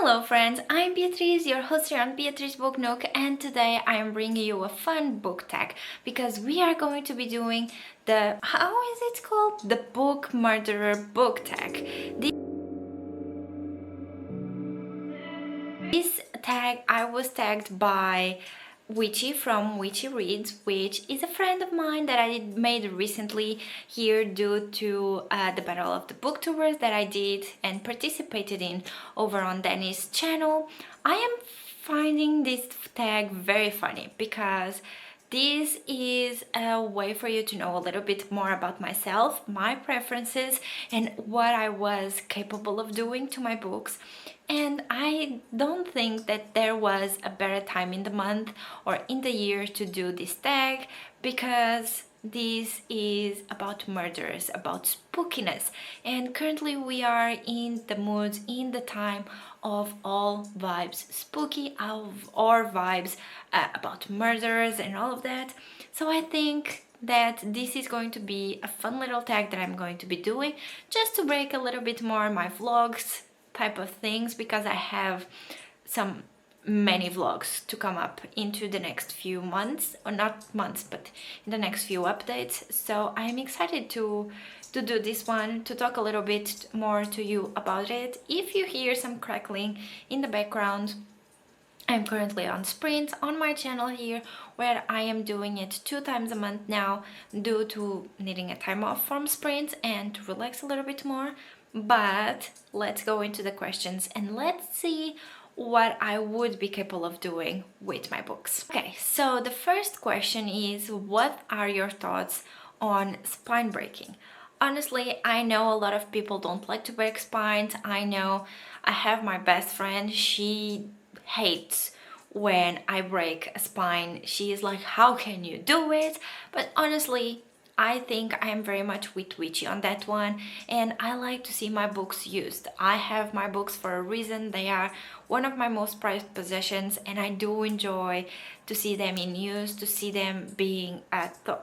Hello friends, I'm Beatriz, your host here on Beatriz Book Nook, and today I am bringing you a fun book tag because we are going to be doing the, how is it called? The Book Murderer book tag. This tag I was tagged by Witchy from Witchy Reads, which is a friend of mine that I made recently here due to the Battle of the Booktubers that I did and participated in over on Danny's channel. I am finding this tag very funny because this is a way for you to know a little bit more about myself, my preferences, and what I was capable of doing to my books. And I don't think that there was a better time in the month or in the year to do this tag because this is about murders, about spookiness, and currently we are in the mood, in the time of all vibes spooky or vibes about murders and all of that. So I think that this is going to be a fun little tag that I'm going to be doing just to break a little bit more my vlogs type of things, because I have many vlogs to come up into the next few months, or not months, but in the next few updates. So I'm excited to do this one, to talk a little bit more to you about it. If you hear some crackling in the background, I'm currently on sprints on my channel here, where I am doing it 2 times a month now due to needing a time off from sprints and to relax a little bit more. But let's go into the questions and let's see what I would be capable of doing with my books. Okay, so the first question is, what are your thoughts on spine breaking? Honestly, I know a lot of people don't like to break spines. I know I have my best friend, she hates when I break a spine. She is like, how can you do it? But honestly, I think I am very much with Witchy on that one, and I like to see my books used. I have my books for a reason. They are one of my most prized possessions, and I do enjoy to see them in use, to see them being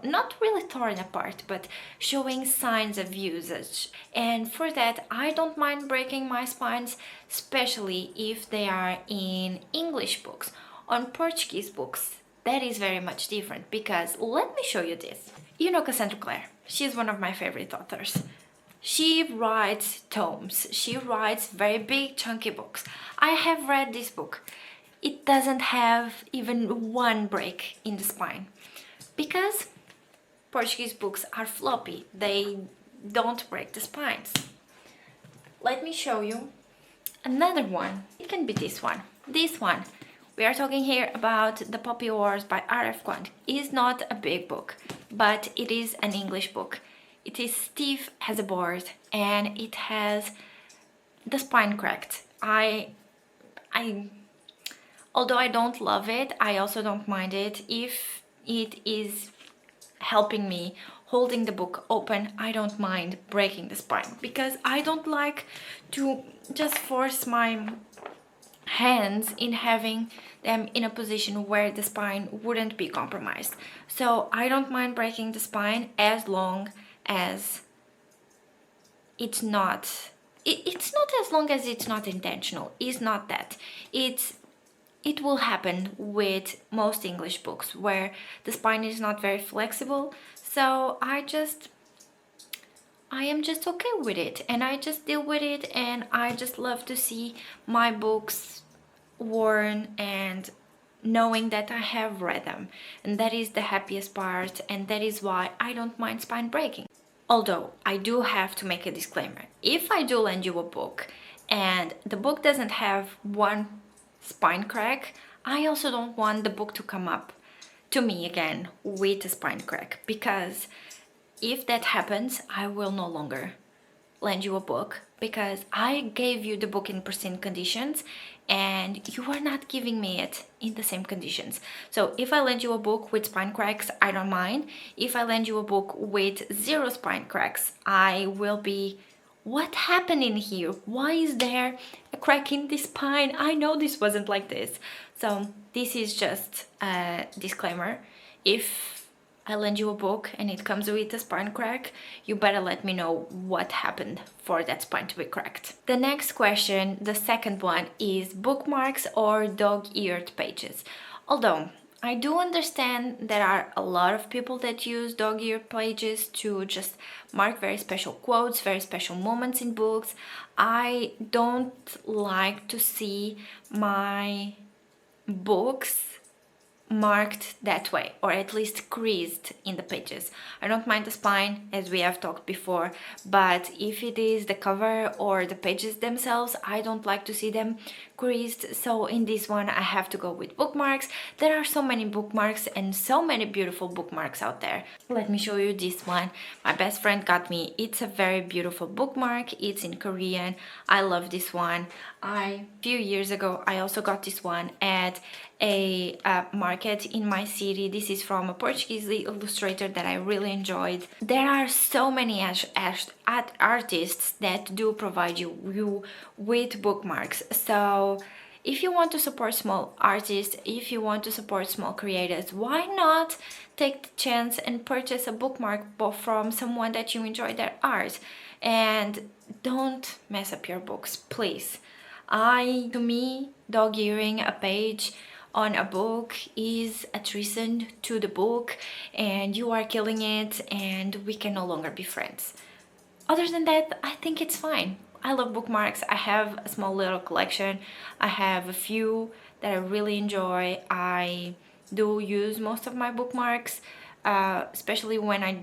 not really torn apart, but showing signs of usage. And for that, I don't mind breaking my spines, especially if they are in English books. On Portuguese books, that is very much different, because let me show you this. You know Cassandra Clare, she's one of my favorite authors. She writes tomes, she writes very big chunky books. I have read this book. It doesn't have even one break in the spine because Portuguese books are floppy, they don't break the spines. Let me show you another one. It can be this one. This one. We are talking here about The Poppy Wars by R.F. Kuang. It is not a big book, but it is an English book. It is stiff as a board and it has the spine cracked. Although I don't love it, I also don't mind it. If it is helping me holding the book open, I don't mind breaking the spine, because I don't like to just force my hands in having them in a position where the spine wouldn't be compromised. So I don't mind breaking the spine as long as it's not as long as it's not intentional. It's not that. It will happen with most English books where the spine is not very flexible. So I am just okay with it, and I just deal with it, and I just love to see my books worn and knowing that I have read them, and that is the happiest part, and that is why I don't mind spine breaking. Although I do have to make a disclaimer. If I do lend you a book and the book doesn't have one spine crack, I also don't want the book to come up to me again with a spine crack, because if that happens, I will no longer lend you a book, because I gave you the book in pristine conditions and you are not giving me it in the same conditions. So if I lend you a book with spine cracks, I don't mind. If I lend you a book with 0 spine cracks, I will be, what happened in here? Why is there a crack in the spine? I know this wasn't like this. So this is just a disclaimer. If I lend you a book and it comes with a spine crack, you better let me know what happened for that spine to be cracked. The next question, the second one, is bookmarks or dog-eared pages. Although I do understand there are a lot of people that use dog-eared pages to just mark very special quotes, very special moments in books. I don't like to see my books marked that way, or at least creased in the pages. I don't mind the spine, as we have talked before, but if it is the cover or the pages themselves, I don't like to see them creased. So in this one I have to go with bookmarks. There are so many bookmarks and so many beautiful bookmarks out there. Let me show you this one. My best friend got me. It's a very beautiful bookmark. It's in Korean. I love this one. A few years ago I also got this one at a market in my city. This is from a Portuguese illustrator that I really enjoyed. There are so many artists that do provide you with bookmarks. So if you want to support small artists, if you want to support small creators, why not take the chance and purchase a bookmark from someone that you enjoy their art? And don't mess up your books, please. To me, dog-earing a page on a book is a treason to the book, and you are killing it, and we can no longer be friends. Other than that, I think it's fine. I love bookmarks. I have a small little collection. I have a few that I really enjoy. I do use most of my bookmarks, especially when I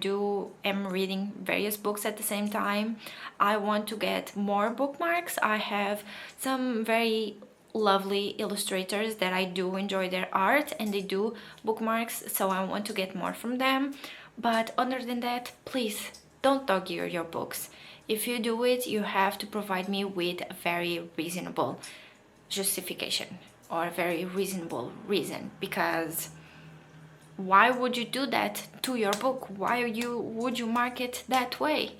am reading various books at the same time. I want to get more bookmarks. I have some very lovely illustrators that I do enjoy their art, and they do bookmarks, so I want to get more from them. But other than that, please don't dog-ear your books. If you do it, you have to provide me with a very reasonable justification or a very reasonable reason, because why would you do that to your book? Why would you mark it that way?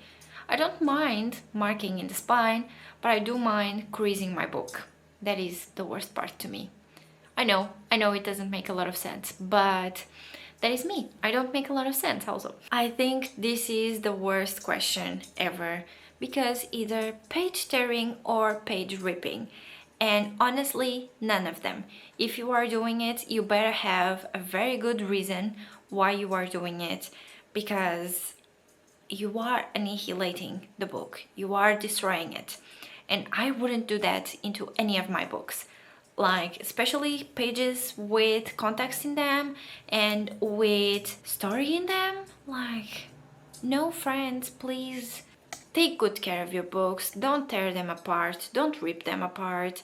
I don't mind marking in the spine, but I do mind creasing my book. That is the worst part to me. I know it doesn't make a lot of sense, but that is me. I don't make a lot of sense also. I think this is the worst question ever, because either page tearing or page ripping. And honestly, none of them. If you are doing it, you better have a very good reason why you are doing it, because you are annihilating the book. You are destroying it. And I wouldn't do that into any of my books. Like, especially pages with context in them and with story in them. Like, no, friends, please take good care of your books. Don't tear them apart. Don't rip them apart.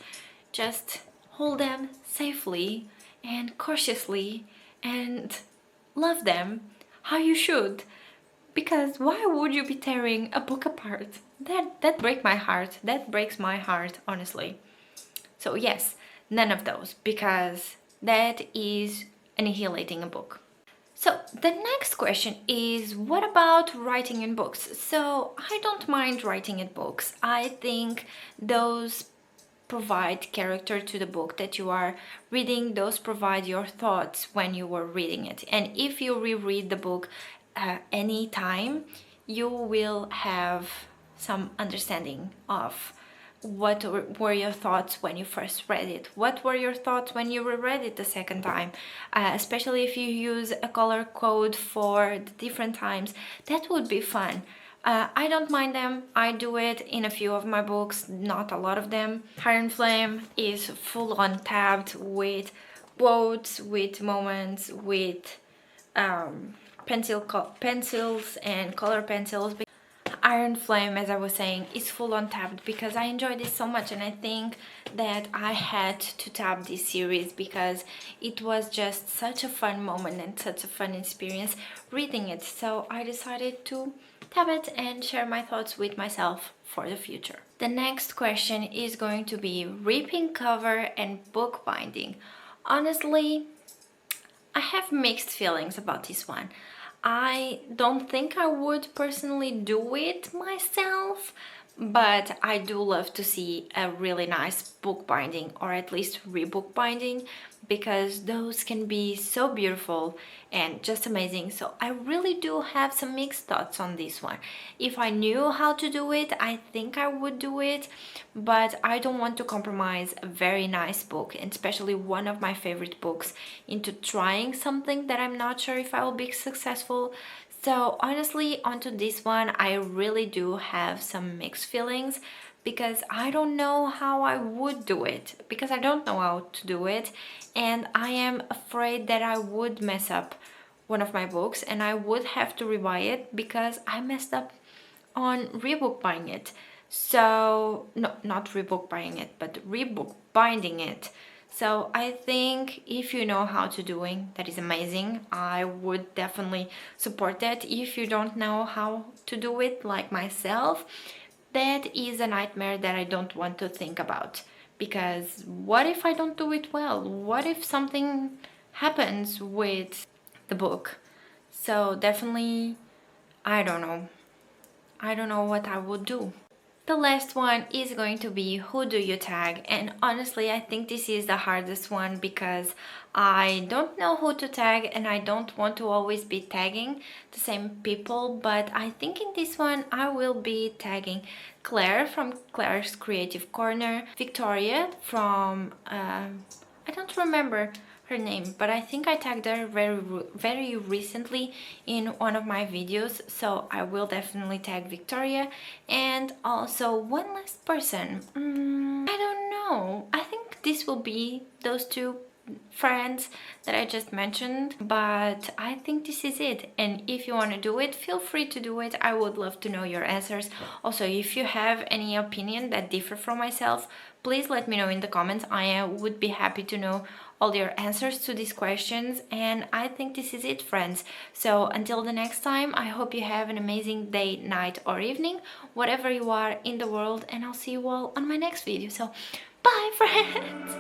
Just hold them safely and cautiously and love them how you should. Because why would you be tearing a book apart? That breaks my heart. That breaks my heart, honestly. So yes, none of those, because that is annihilating a book. So the next question is, what about writing in books? So I don't mind writing in books. I think those provide character to the book that you are reading. Those provide your thoughts when you were reading it. And if you reread the book any time, you will have some understanding of what were your thoughts when you first read it, what were your thoughts when you reread it the second time, especially if you use a color code for the different times. That would be fun. I don't mind them. I do it in a few of my books, not a lot of them. Iron Flame is full on tabbed with quotes, with moments, with pencils and color pencils. Iron Flame, as I was saying, is full on tabbed because I enjoyed it so much, and I think that I had to tab this series because it was just such a fun moment and such a fun experience reading it. So I decided to tab it and share my thoughts with myself for the future. The next question is going to be ripping cover and bookbinding. Honestly, I have mixed feelings about this one. I don't think I would personally do it myself, but I do love to see a really nice book binding, or at least rebook binding, because those can be so beautiful and just amazing. So I really do have some mixed thoughts on this one. If I knew how to do it, I think I would do it, but I don't want to compromise a very nice book, and especially one of my favorite books, into trying something that I'm not sure if I will be successful. So honestly, onto this one, I really do have some mixed feelings, because I don't know how I would do it, because I don't know how to do it, and I am afraid that I would mess up one of my books and I would have to rebuy it because I messed up on rebook buying it. So, no, not rebook buying it, but rebook binding it. So I think if you know how to doing, that is amazing. I would definitely support that. If you don't know how to do it, like myself, that is a nightmare that I don't want to think about. Because what if I don't do it well? What if something happens with the book? So definitely, I don't know. I don't know what I would do. The last one is going to be who do you tag, and honestly I think this is the hardest one because I don't know who to tag and I don't want to always be tagging the same people, but I think in this one I will be tagging Claire from Claire's Creative Corner, Victoria from I don't remember her name, but I think I tagged her very recently in one of my videos, so I will definitely tag Victoria. And also one last person, I don't know, I think this will be those two friends that I just mentioned, but I think this is it. And if you want to do it, feel free to do it. I would love to know your answers. Also, if you have any opinion that differ from myself, please let me know in the comments. I would be happy to know all your answers to these questions. And I think this is it, friends. So until the next time, I hope you have an amazing day, night or evening, whatever you are in the world, and I'll see you all on my next video. So bye, friends.